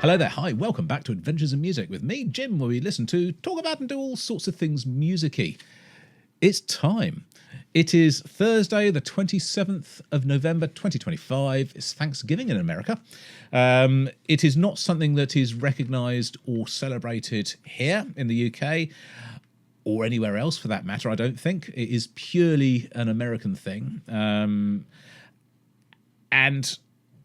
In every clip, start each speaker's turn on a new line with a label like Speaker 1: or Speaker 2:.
Speaker 1: Hello there, hi, welcome back to Adventures in Music with me, Jim, where we listen to, talk about and do all sorts of things music-y. It's time. It is Thursday, the 27th of November 2025. It's Thanksgiving in America. It is not something that is recognised or celebrated here in the UK, or anywhere else for that matter, I don't think. It is purely an American thing. And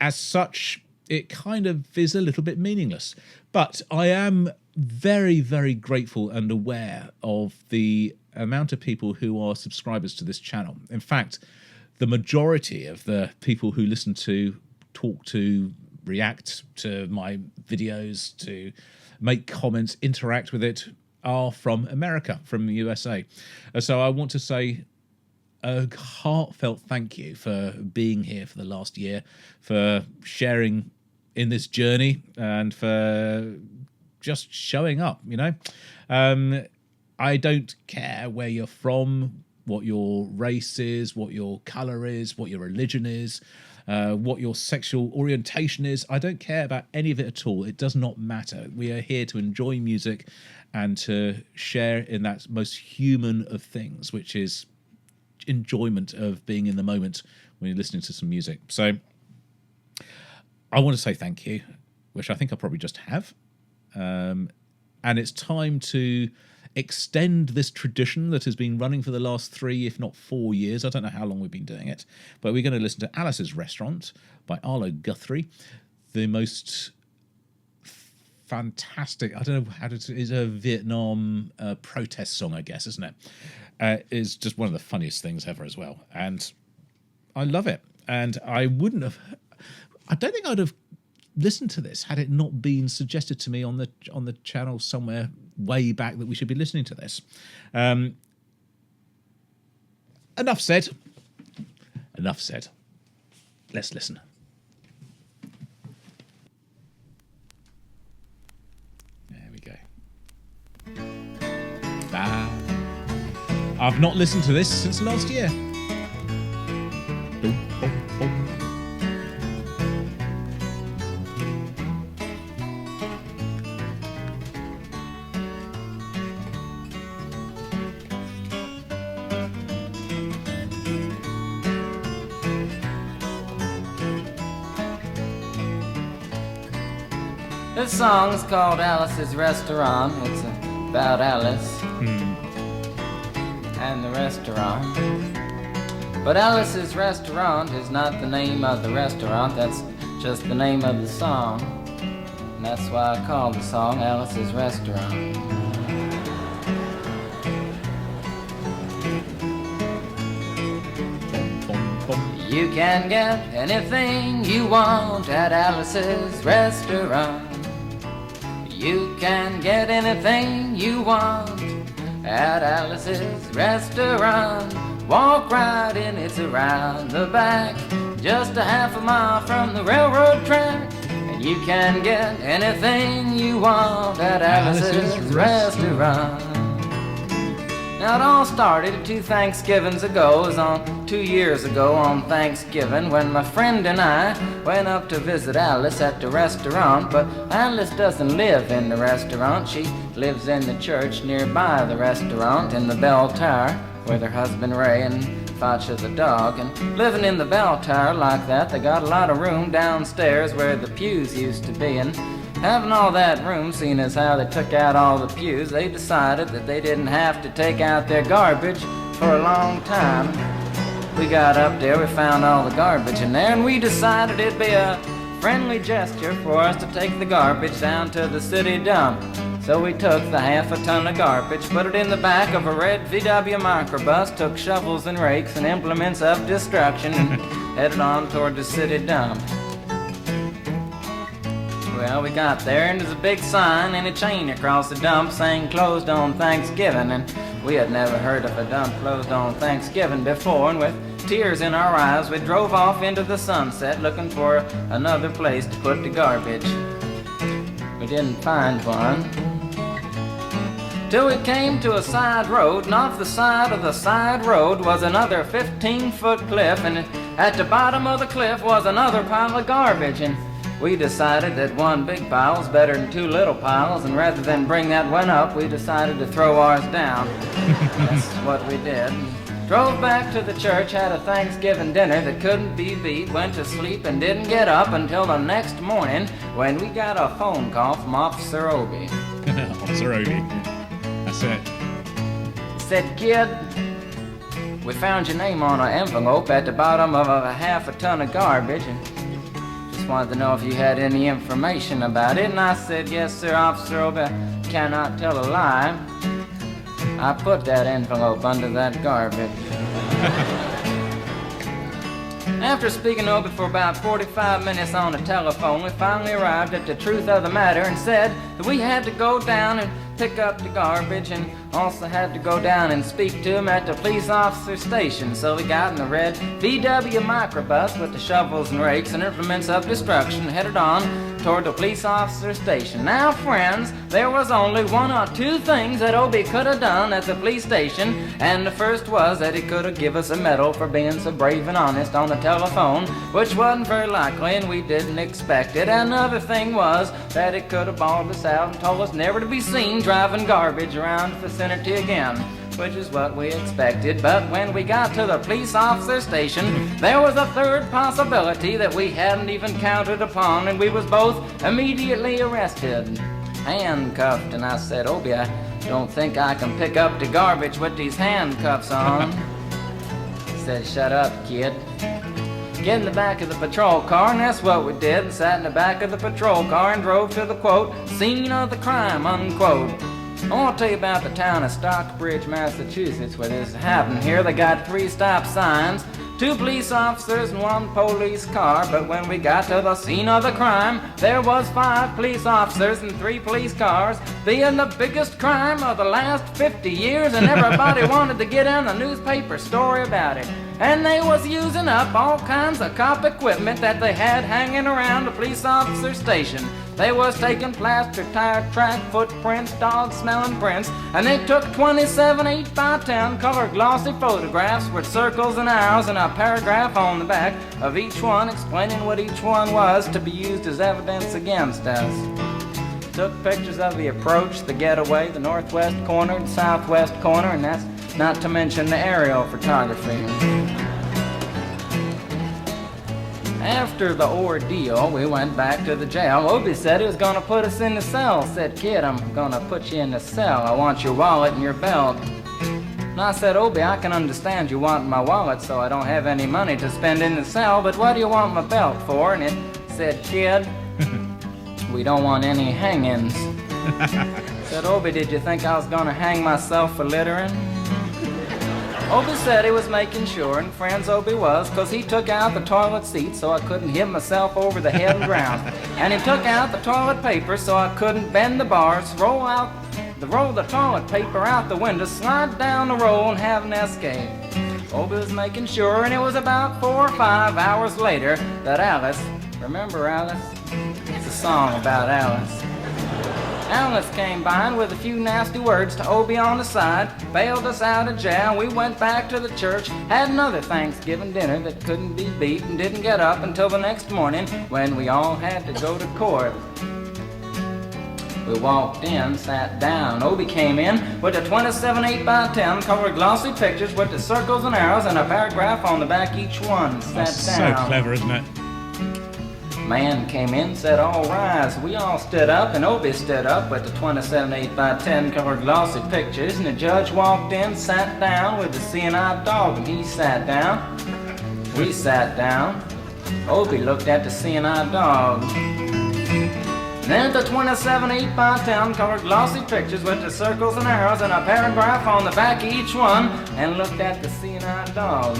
Speaker 1: as such, it kind of is a little bit meaningless. But I am very, very grateful and aware of the amount of people who are subscribers to this channel. In fact, the majority of the people who listen to, talk to, react to my videos, to make comments, interact with it, are from America, from the USA. So I want to say a heartfelt thank you for being here for the last year, for sharing in this journey, and for just showing up, you know. I don't care where you're from, what your race is, what your colour is, what your religion is, what your sexual orientation is. I don't care about any of it at all. It does not matter. We are here to enjoy music and to share in that most human of things, which is enjoyment of being in the moment when you're listening to some music. So I want to say thank you, which I think I probably just have. And it's time to extend this tradition that has been running for the last 3, if not 4 years. I don't know how long we've been doing it, but we're going to listen to Alice's Restaurant by Arlo Guthrie, the most fantastic, I don't know how to, is a Vietnam protest song, I guess, isn't it? Is just one of the funniest things ever as well. And I love it. And I don't think I'd have listened to this had it not been suggested to me on the channel somewhere way back that we should be listening to this. Enough said. Enough said. Let's listen. There we go. I've not listened to this since last year. Boom, boom, boom.
Speaker 2: This song's called Alice's Restaurant. It's about Alice and the restaurant. But Alice's Restaurant is not the name of the restaurant, that's just the name of the song. And that's why I call the song Alice's Restaurant. You can get anything you want at Alice's Restaurant. You can get anything you want at Alice's Restaurant. Walk right in, it's around the back, just a half a mile from the railroad track. And you can get anything you want at Alice's Restaurant. Now it all started 2 Thanksgivings ago. It was on 2 years ago on Thanksgiving when my friend and I went up to visit Alice at the restaurant. But Alice doesn't live in the restaurant. She lives in the church nearby the restaurant in the bell tower with her husband Ray and Facha the dog. And living in the bell tower like that, they got a lot of room downstairs where the pews used to be. And having all that room, seeing as how they took out all the pews, they decided that they didn't have to take out their garbage for a long time. We got up there, we found all the garbage in there, and we decided it'd be a friendly gesture for us to take the garbage down to the city dump. So we took the half a ton of garbage, put it in the back of a red VW microbus, took shovels and rakes and implements of destruction, and headed on toward the city dump. Well, we got there, and there's a big sign and a chain across the dump saying closed on Thanksgiving. And we had never heard of a dump closed on Thanksgiving before, and with tears in our eyes, we drove off into the sunset looking for another place to put the garbage. We didn't find one till we came to a side road, and off the side of the side road was another 15-foot cliff, and at the bottom of the cliff was another pile of garbage. And we decided that one big pile was better than two little piles, and rather than bring that one up, we decided to throw ours down. That's what we did. Drove back to the church, had a Thanksgiving dinner that couldn't be beat, went to sleep and didn't get up until the next morning when we got a phone call from Officer Obie.
Speaker 1: Officer Obie. That's it.
Speaker 2: He said, "Kid, we found your name on an envelope at the bottom of a half a ton of garbage, and just wanted to know if you had any information about it." And I said, "Yes, sir, Officer Obie, I cannot tell a lie. I put that envelope under that garbage." After speaking to Obie for about 45 minutes on the telephone, we finally arrived at the truth of the matter and said that we had to go down and pick up the garbage and also had to go down and speak to him at the police officer station. So we got in the red VW microbus with the shovels and rakes and implements of destruction, headed on toward the police officer station. Now, friends, there was only one or two things that Obie could have done at the police station, and the first was that he could have given us a medal for being so brave and honest on the telephone, which wasn't very likely and we didn't expect it. Another thing was that he could have bawled us out and told us never to be seen driving garbage around the vicinity again, which is what we expected. But when we got to the police officer station, there was a third possibility that we hadn't even counted upon, and we was both immediately arrested, handcuffed. And I said, "Obie, I don't think I can pick up the garbage with these handcuffs on." He said, "Shut up, kid. Get in the back of the patrol car," and that's what we did. Sat in the back of the patrol car and drove to the, quote, "scene of the crime," unquote. I want to tell you about the town of Stockbridge, Massachusetts, where this happened here. They got 3 stop signs, 2 police officers and 1 police car, but when we got to the scene of the crime, there was 5 police officers and 3 police cars, being the biggest crime of the last 50 years, and everybody wanted to get in a newspaper story about it. And they was using up all kinds of cop equipment that they had hanging around the police officer station. They was taking plaster, tire track, footprints, dog-smelling prints, and they took 27 8x10 color glossy photographs with circles and arrows and a paragraph on the back of each one explaining what each one was to be used as evidence against us. Took pictures of the approach, the getaway, the northwest corner, the southwest corner, and that's not to mention the aerial photography. After the ordeal, we went back to the jail. Obie said he was going to put us in the cell. Said, "Kid, I'm going to put you in the cell. I want your wallet and your belt." And I said, "Obie, I can understand you want my wallet so I don't have any money to spend in the cell, but what do you want my belt for?" And it said, "Kid, we don't want any hangings." Said, "Obie, did you think I was going to hang myself for littering?" Obie said he was making sure, and friends Obie was, because he took out the toilet seat so I couldn't hit myself over the head and ground. And he took out the toilet paper so I couldn't bend the bars, roll the toilet paper out the window, slide down the roll, and have an escape. Obie was making sure, and it was about 4 or 5 hours later that Alice, remember Alice? It's a song about Alice. Alice came by and with a few nasty words to Obie on the side, bailed us out of jail. We went back to the church, had another Thanksgiving dinner that couldn't be beat, and didn't get up until the next morning when we all had to go to court. We walked in, sat down. Obie came in with the 27 8x10 colored glossy pictures with the circles and arrows and a paragraph on the back each one.
Speaker 1: That's
Speaker 2: Sat down.
Speaker 1: so clever, isn't it?
Speaker 2: Man came in, said, "All rise." We all stood up, and Obie stood up with the 27 8x10 colored glossy pictures, and the judge walked in, sat down with the seeing-eyed dog, and he sat down. We sat down. Obie looked at the seeing-eyed dog. And then the 27 8x10 colored glossy pictures with the circles and arrows and a paragraph on the back of each one, and looked at the seeing-eyed dog.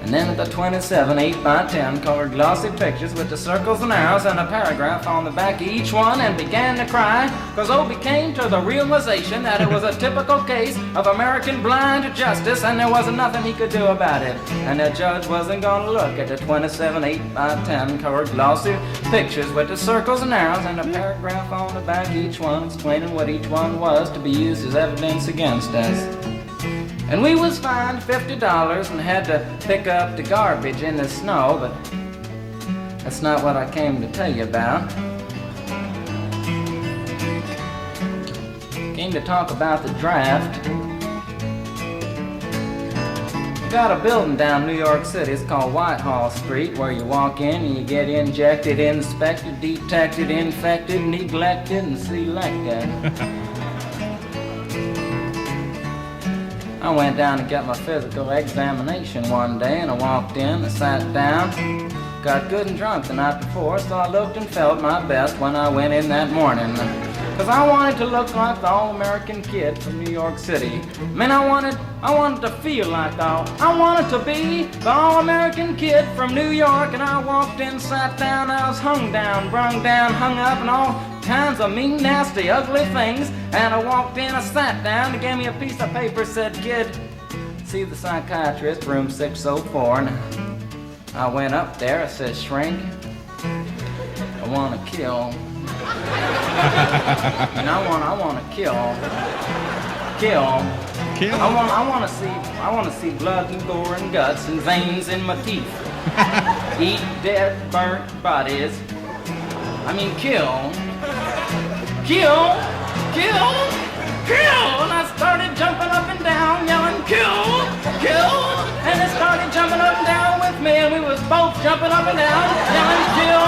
Speaker 2: And then the 27 8x10 colored glossy pictures with the circles and arrows and a paragraph on the back of each one, and began to cry, because Obie came to the realization that it was a typical case of American blind justice, and there wasn't nothing he could do about it. And the judge wasn't going to look at the 27 8x10 colored glossy pictures with the circles and arrows and a paragraph on the back of each one explaining what each one was to be used as evidence against us. And we was fined $50 and had to pick up the garbage in the snow, but That's not what I came to tell you about. Came to talk about the draft. You got a building down New York City, it's called Whitehall Street, where you walk in and you get injected, inspected, detected, infected, neglected, and selected. I went down to get my physical examination one day, and I walked in, I sat down, got good and drunk the night before, so I looked and felt my best when I went in that morning. Cause I wanted to look like the all-American kid from New York City. Man, I wanted to feel like I wanted to be the all-American kid from New York. And I walked in, sat down, I was hung down, brung down, hung up, and all kinds of mean, nasty, ugly things. And I walked in, I sat down, they gave me a piece of paper, said, kid, see the psychiatrist, room 604. And I went up there, I said, shrink, I want to kill. And I want to kill. I want to see blood and gore and guts and veins in my teeth. Eat dead, burnt bodies. I mean, kill. And I started jumping up and down, yelling, kill. And it started jumping up and down with me, and we was both jumping up and down, yelling, kill.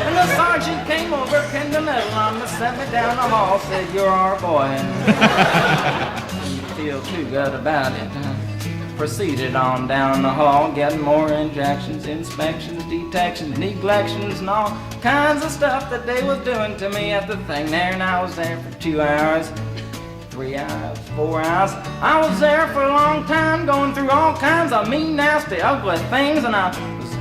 Speaker 2: And the sergeant came over, pinned a medal on me, set me down the hall, said, you're our boy. And you feel too good about it. Proceeded on down the hall, getting more injections, inspections, detections, neglections, and all kinds of stuff that they was doing to me at the thing there. And I was there for 2 hours, 3 hours, 4 hours. I was there for a long time, going through all kinds of mean, nasty, ugly things, and I was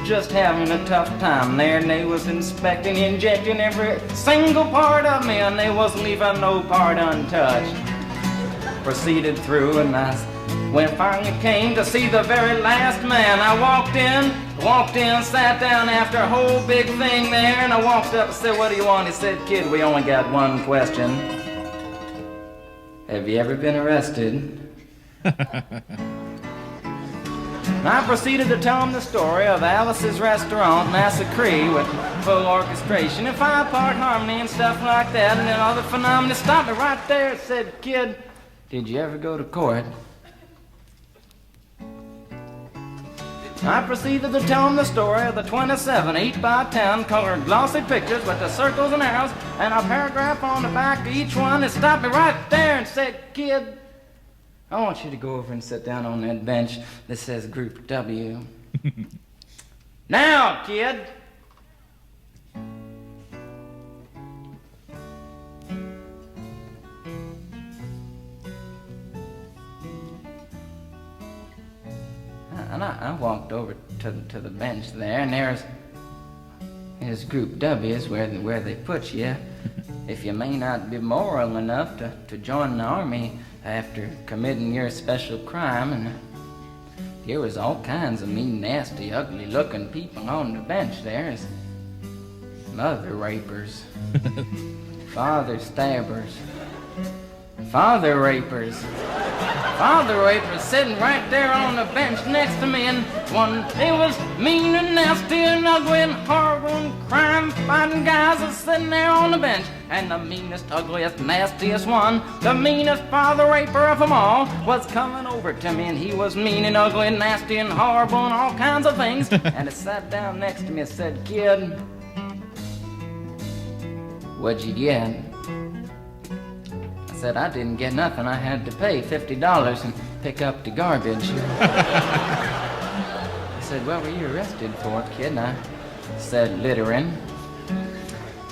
Speaker 2: just having a tough time there. And they was inspecting, injecting every single part of me, and they wasn't leaving no part untouched. Proceeded through, and when finally came to see the very last man, I walked in, sat down after a whole big thing there, and I walked up and said, what do you want? He said, kid, we only got one question. Have you ever been arrested? And I proceeded to tell him the story of Alice's Restaurant Massacre with full orchestration and 5-part harmony and stuff like that, and then other phenomena. Stopped me right there and said, kid, did you ever go to court? I proceeded to tell him the story of the 27 8x10 colored glossy pictures with the circles and arrows and a paragraph on the back of each one. And stopped me right there and said, kid, I want you to go over and sit down on that bench that says Group W. Now, kid. And I walked over to the bench there, and there's Group W is where they put you if you may not be moral enough to join the army after committing your special crime. And there was all kinds of mean, nasty, ugly-looking people on the bench there. Mother rapers, father stabbers, father rapers sitting right there on the bench next to me, and they was mean and nasty and ugly and horrible and crime-fighting guys was sitting there on the bench. And the meanest, ugliest, nastiest one, the meanest father raper of them all, was coming over to me, and he was mean and ugly and nasty and horrible and all kinds of things. And he sat down next to me and said, kid, what'd you get? I said, I didn't get nothing. I had to pay $50 and pick up the garbage. He said, what were you arrested for, kid? And I said, littering.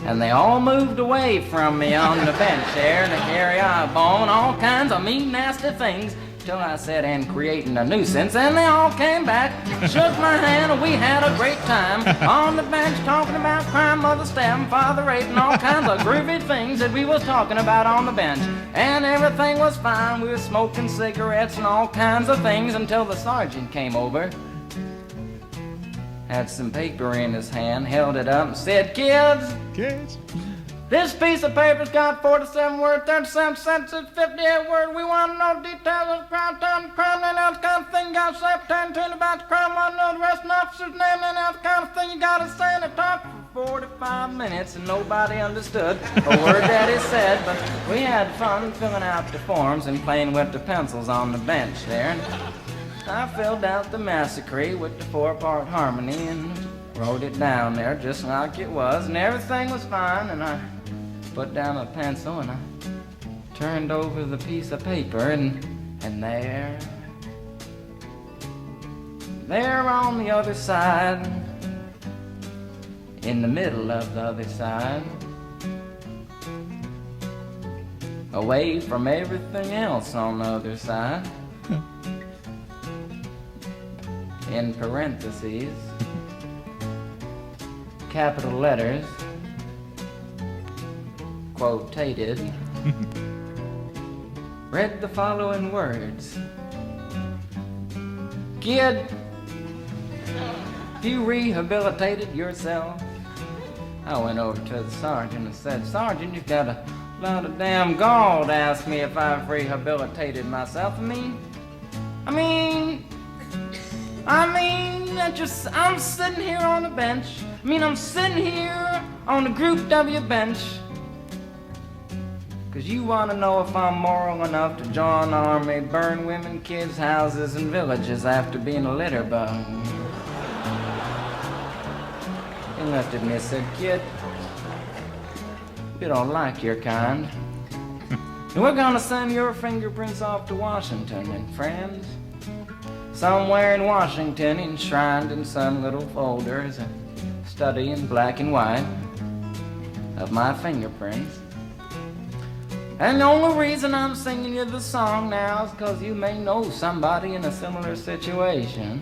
Speaker 2: And they all moved away from me on the bench there to carry eyeball and all kinds of mean, nasty things, till I said, and creating a nuisance, and they all came back, shook my hand, and we had a great time on the bench talking about crime, mother stabbing, father raping, all kinds of groovy things that we was talking about on the bench. And everything was fine. We were smoking cigarettes and all kinds of things until the sergeant came over, had some paper in his hand, held it up and said, kids, This piece of paper's got 47 words, 37 sentences, 58 words. We want to know details of the crime, time, crime, and else kind of thing. You got to say pertaining about the crime. Want to know the rest of the officer's name and else kind of thing. You got to say, and it talked for 45 minutes, and nobody understood a word that he said. But we had fun filling out the forms and playing with the pencils on the bench there. And I filled out the massacre with the 4-part harmony and wrote it down there just like it was, and everything was fine. And I put down a pencil and I turned over the piece of paper, and there on the other side, in the middle of the other side, away from everything else on the other side, in parentheses, capital letters, quotated, read the following words. Kid, you rehabilitated yourself. I went over to the sergeant and said, Sergeant, you've got a lot of damn gall to ask me if I've rehabilitated myself. I'm sitting here on the bench. I'm sitting here on the Group W bench. 'Cause you want to know if I'm moral enough to join the army, burn women, kids, houses, and villages after being a litter bug. He looked at me and said, Kid, you don't like your kind. And we're gonna send your fingerprints off to Washington, and friends, somewhere in Washington, enshrined in some little folder, is a study in black and white of my fingerprints. And the only reason I'm singing you the song now is because you may know somebody in a similar situation.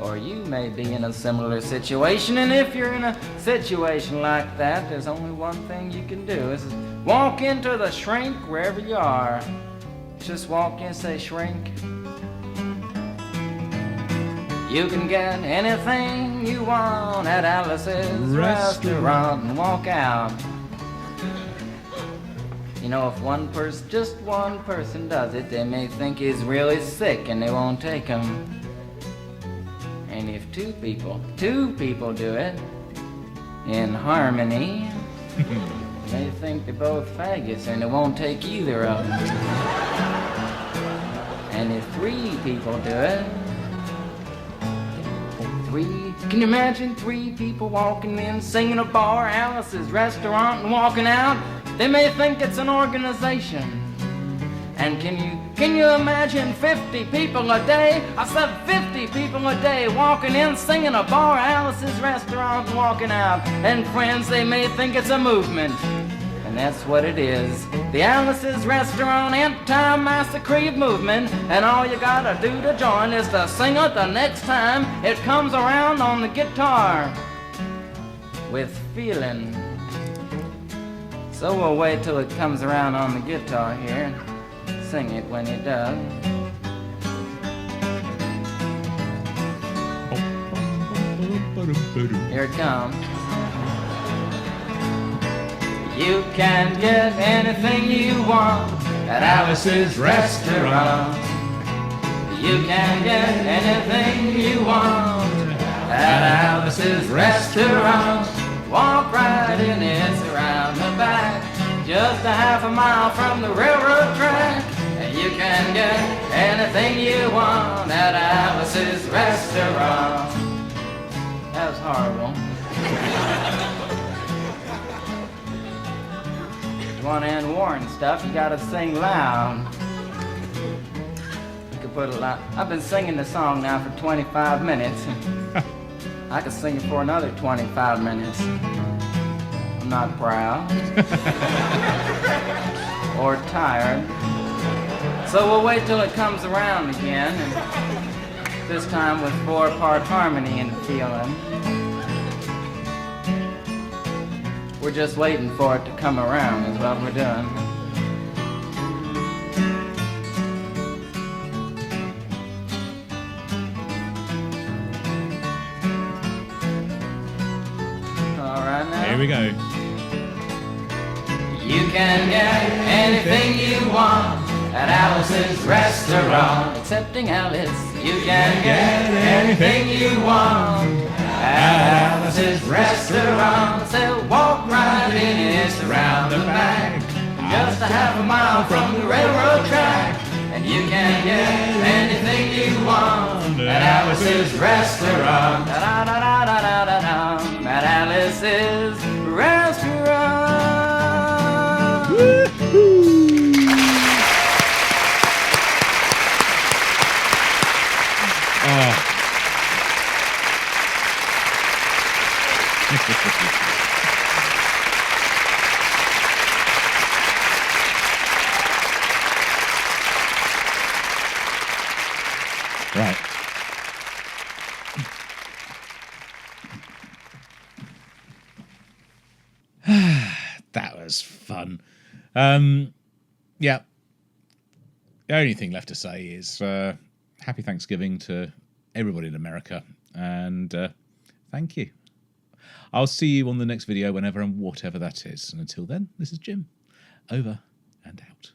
Speaker 2: Or you may be in a similar situation, and if you're in a situation like that, there's only one thing you can do, is walk into the shrink wherever you are. Just walk in, say shrink. You can get anything you want at Alice's restaurant and walk out. You know, if just one person does it, they may think he's really sick and they won't take him. And if two people do it in harmony, they think they're both faggots and they won't take either of them. And if 3 people do it, can you imagine 3 people walking in, singing a bar, Alice's restaurant, and walking out? They may think it's an organization. And can you imagine 50 people a day? I said 50 people a day walking in, singing a bar, Alice's restaurant, and walking out. And friends, they may think it's a movement. And that's what it is. The Alice's Restaurant Anti-Massacre movement. And all you gotta do to join is to sing it the next time it comes around on the guitar. With feeling. So we'll wait till it comes around on the guitar here. Sing it when it does. Here it comes. You can get anything you want at Alice's restaurant. You can get anything you want at Alice's restaurant. Walk right in, it's around the back, just a half a mile from the railroad track. And you can get anything you want at Alice's restaurant. That was horrible. If you want to end war and stuff, you gotta sing loud. You could put a lot. I've been singing the song now for 25 minutes. I could sing it for another 25 minutes. I'm not proud or tired. So we'll wait till it comes around again, and this time with 4-part harmony and feeling. We're just waiting for it to come around is what we're doing.
Speaker 1: we go.
Speaker 2: You can get anything you want at Alice's restaurant. Excepting Alice, you can get anything you want at Alice's restaurant. So walk right in, it's around the back, just a half a mile from the railroad track. And you can get anything you want at Alice's restaurant. Da-da-da-da-da-da-da. At Alice's restaurant.
Speaker 1: Oh. Right. That was fun. Yeah. The only thing left to say is happy Thanksgiving to everybody in America, and thank you. I'll see you on the next video whenever and whatever that is. And until then, this is Jim. Over and out.